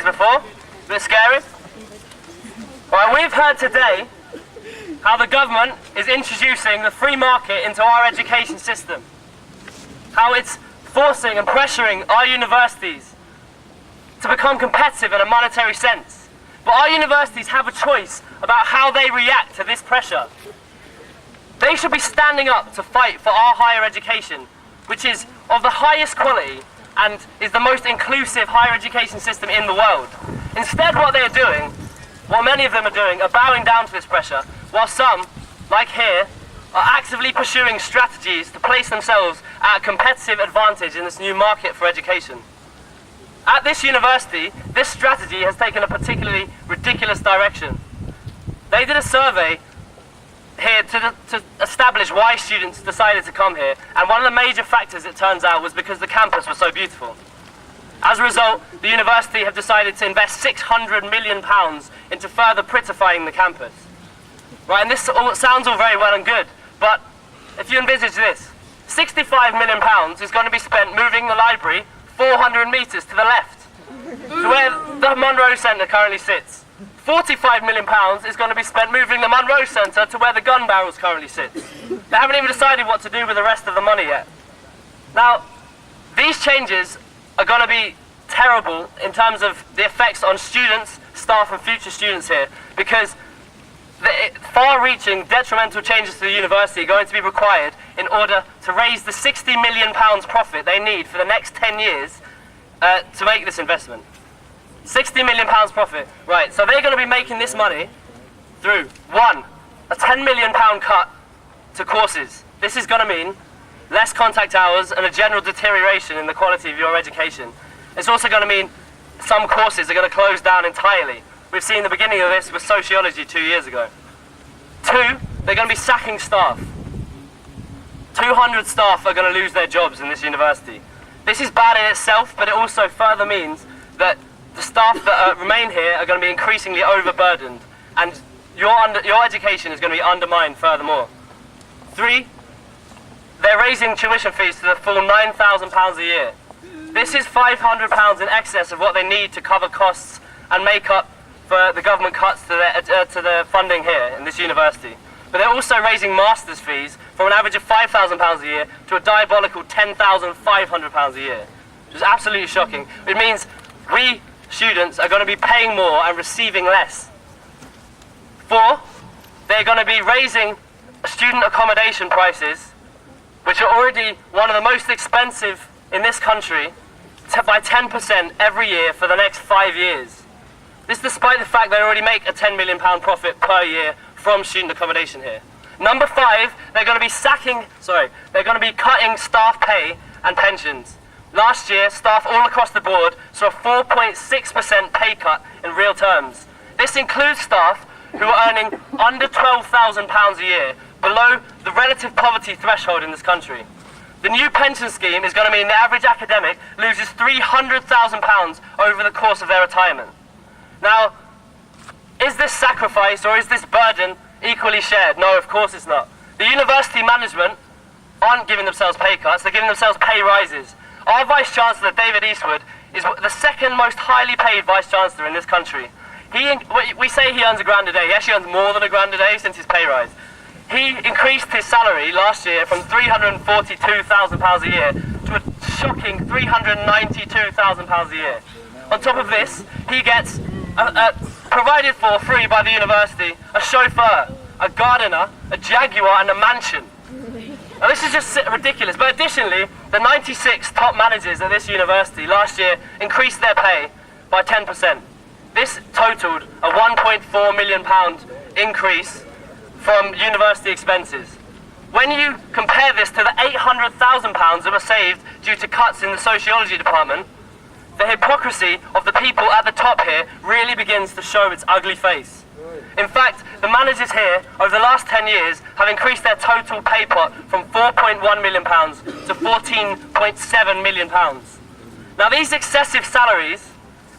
days before. A bit scary. Right, we've heard today how the government is introducing the free market into our education system. How it's forcing and pressuring our universities to become competitive in a monetary sense. But our universities have a choice about how they react to this pressure. They should be standing up to fight for our higher education, which is of the highest quality and is the most inclusive higher education system in the world. Instead, what they're doing, what many of them are doing, are bowing down to this pressure, while some, like here, are actively pursuing strategies to place themselves at a competitive advantage in this new market for education. At this university, this strategy has taken a particularly ridiculous direction. They did a survey here to establish why students decided to come here, and one of the major factors, it turns out, was because the campus was so beautiful. As a result, the university have decided to invest £600 million into further prettifying the campus. Right, and this all sounds all very well and good, but if you envisage this, £65 million is going to be spent moving the library 400 metres to the left, to where the Monroe Centre currently sits. £45 million is going to be spent moving the Monroe Centre to where the gun barrels currently sit. They haven't even decided what to do with the rest of the money yet. Now, these changes are going to be terrible in terms of the effects on students, staff and future students here, because the far-reaching detrimental changes to the university are going to be required in order to raise the £60 million profit they need for the next 10 years to make this investment. £60 million profit. Right, so they're going to be making this money through, one, a £10 million cut to courses. This is going to mean less contact hours and a general deterioration in the quality of your education. It's also going to mean some courses are going to close down entirely. We've seen the beginning of this with sociology 2 years ago. Two, they're going to be sacking staff. 200 staff are going to lose their jobs in this university. This is bad in itself, but it also further means that the staff that remain here are going to be increasingly overburdened, and your education is going to be undermined furthermore. Three, they're raising tuition fees to the full £9,000 a year. This is £500 in excess of what they need to cover costs and make up for the government cuts to the funding here in this university. But they're also raising master's fees from an average of £5,000 a year to a diabolical £10,500 a year, which is absolutely shocking. It means we students are going to be paying more and receiving less. Four, they're going to be raising student accommodation prices, which are already one of the most expensive in this country, by 10% every year for the next 5 years. This despite the fact they already make a £10 million profit per year from student accommodation here. Number five, they're going to be cutting staff pay and pensions. Last year, staff all across the board saw a 4.6% pay cut in real terms. This includes staff who are earning under £12,000 a year, below the relative poverty threshold in this country. The new pension scheme is going to mean the average academic loses £300,000 over the course of their retirement. Now, is this sacrifice or is this burden equally shared? No, of course it's not. The university management aren't giving themselves pay cuts, they're giving themselves pay rises. Our Vice-Chancellor, David Eastwood, is the second most highly paid Vice-Chancellor in this country. We say he earns £1 a day, he actually earns more than £1 a day since his pay rise. He increased his salary last year from £342,000 a year to a shocking £392,000 a year. On top of this, he gets provided for free by the university a chauffeur, a gardener, a Jaguar and a mansion. Now this is just ridiculous, but additionally, the 96 top managers at this university last year increased their pay by 10%. This totaled a £1.4 million increase from university expenses. When you compare this to the £800,000 that were saved due to cuts in the sociology department, the hypocrisy of the people at the top here really begins to show its ugly face. In fact, the managers here over the last 10 years have increased their total pay pot from £4.1 million to £14.7 million. Now these excessive salaries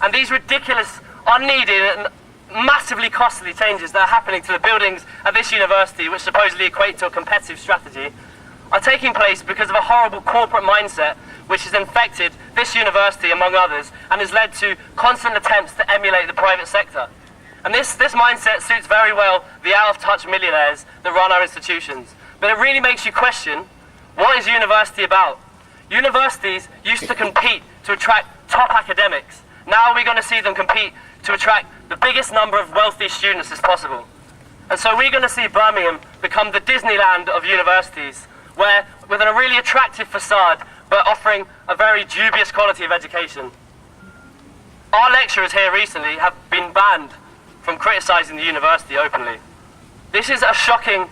and these ridiculous, unneeded and massively costly changes that are happening to the buildings at this university, which supposedly equate to a competitive strategy, are taking place because of a horrible corporate mindset which has infected this university, among others, and has led to constant attempts to emulate the private sector. And this mindset suits very well the out-of-touch millionaires that run our institutions. But it really makes you question, what is university about? Universities used to compete to attract top academics. Now we're going to see them compete to attract the biggest number of wealthy students as possible. And so we're going to see Birmingham become the Disneyland of universities, where with a really attractive facade, but offering a very dubious quality of education. Our lecturers here recently have been banned from criticising the university openly. This is a shocking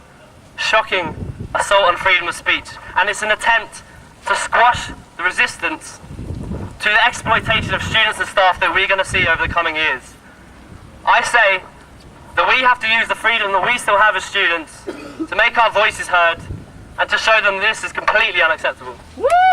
assault on freedom of speech, and it's an attempt to squash the resistance to the exploitation of students and staff that we're going to see over the coming years. I say that we have to use the freedom that we still have as students to make our voices heard and to show them this is completely unacceptable.